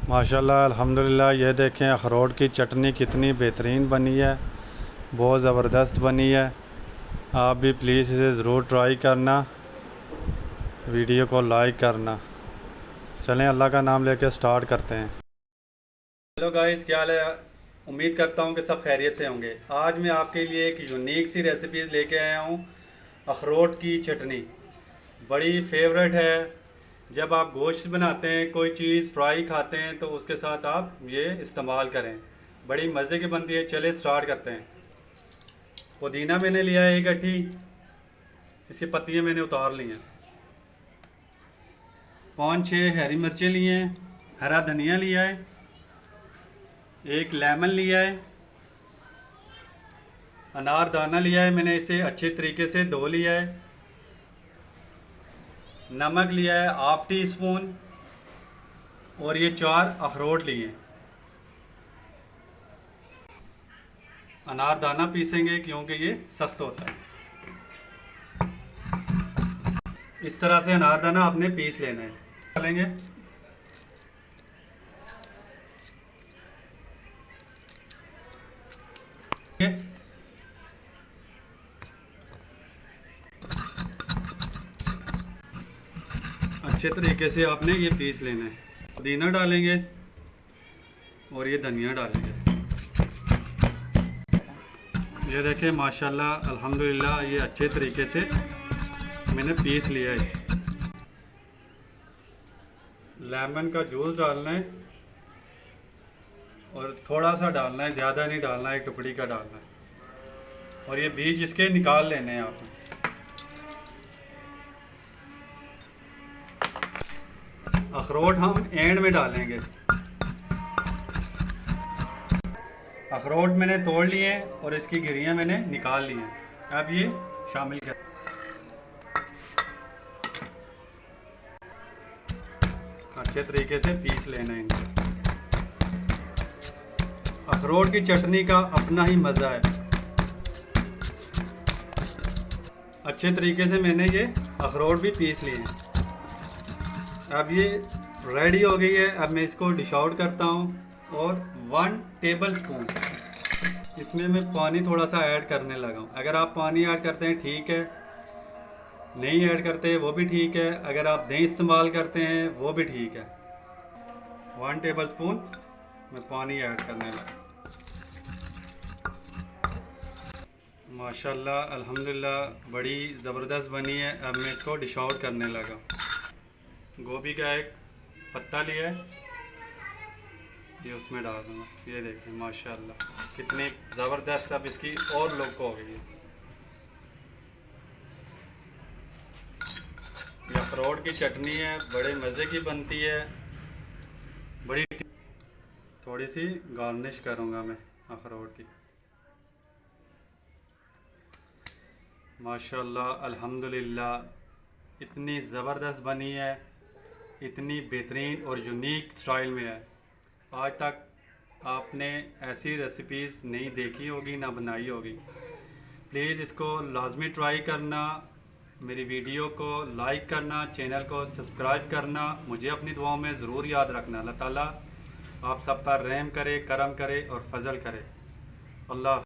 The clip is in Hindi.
माशाल्लाह अल्हम्दुलिल्लाह। ये देखें अखरोट की चटनी कितनी बेहतरीन बनी है, बहुत ज़बरदस्त बनी है। आप भी प्लीज़ इसे ज़रूर ट्राई करना, वीडियो को लाइक करना। चलें अल्लाह का नाम लेके स्टार्ट करते हैं। हेलो गाइस, क्या हाल है? उम्मीद करता हूँ कि सब खैरियत से होंगे। आज मैं आपके लिए एक यूनिक सी रेसिपीज़ लेके आया हूँ। अखरोट की चटनी बड़ी फेवरेट है। जब आप गोश्त बनाते हैं, कोई चीज़ फ्राई खाते हैं, तो उसके साथ आप ये इस्तेमाल करें, बड़ी मज़े की बनती है। चले स्टार्ट करते हैं। पुदीना मैंने लिया है 1 गट्ठी, इसकी पत्तियाँ मैंने उतार ली हैं। 5-6 हरी मिर्चें लिए हैं, हरा धनिया लिया है, 1 लेमन लिया है, अनारदाना लिया है, मैंने इसे अच्छे तरीके से धो लिया है। नमक लिया है 1/2 टीस्पून और ये 4 अखरोट लिए। अनारदाना पीसेंगे क्योंकि ये सख्त होता है। इस तरह से अनारदाना आपने पीस लेना है। डालेंगे अच्छे तरीके से आपने ये पीस लेना है। पुदीना डालेंगे और ये धनिया डालेंगे। ये देखें माशाल्लाह अल्हम्दुलिल्लाह, ये अच्छे तरीके से मैंने पीस लिया है। लेमन का जूस डालना है और थोड़ा सा डालना है, ज़्यादा नहीं डालना है, 1 टुकड़ी का डालना है। और ये बीज इसके निकाल लेने हैं आपने। अखरोट हम एंड में डालेंगे। अखरोट मैंने तोड़ लिए हैं और इसकी गिरियाँ मैंने निकाल ली हैं। अब ये शामिल कर, अच्छे तरीके से पीस लेना है इनको। अखरोट की चटनी का अपना ही मज़ा है। अच्छे तरीके से मैंने ये अखरोट भी पीस लिए हैं। अब ये रेडी हो गई है। अब मैं इसको डिश आउट करता हूँ और 1 टेबल स्पून इसमें मैं पानी थोड़ा सा ऐड करने लगा हूँ। अगर आप पानी ऐड करते हैं ठीक है, नहीं ऐड करते वो भी ठीक है। अगर आप दही इस्तेमाल करते हैं वो भी ठीक है। 1 टेबल स्पून मैं पानी ऐड करने लगा। माशाल्लाह अल्हम्दुलिल्लाह बड़ी ज़बरदस्त बनी है। अब मैं इसको डिश आउट करने लगा। गोभी का एक पत्ता लिया है, ये उसमें डाल दूँगा। ये देखें माशाल्लाह कितनी ज़बरदस्त अब इसकी और लुक हो गई है। ये अखरोट की चटनी है, बड़े मज़े की बनती है। बड़ी थोड़ी सी गार्निश करूँगा मैं अखरोट की। माशाल्लाह अल्हम्दुलिल्लाह इतनी ज़बरदस्त बनी है, इतनी बेहतरीन और यूनिक स्टाइल में है। आज तक आपने ऐसी रेसिपीज़ नहीं देखी होगी, ना बनाई होगी। प्लीज़ इसको लाजमी ट्राई करना, मेरी वीडियो को लाइक करना, चैनल को सब्सक्राइब करना। मुझे अपनी दुआओं में ज़रूर याद रखना। अल्लाह ताला आप सब पर रहम करे, करम करे और फजल करे। अल्लाह।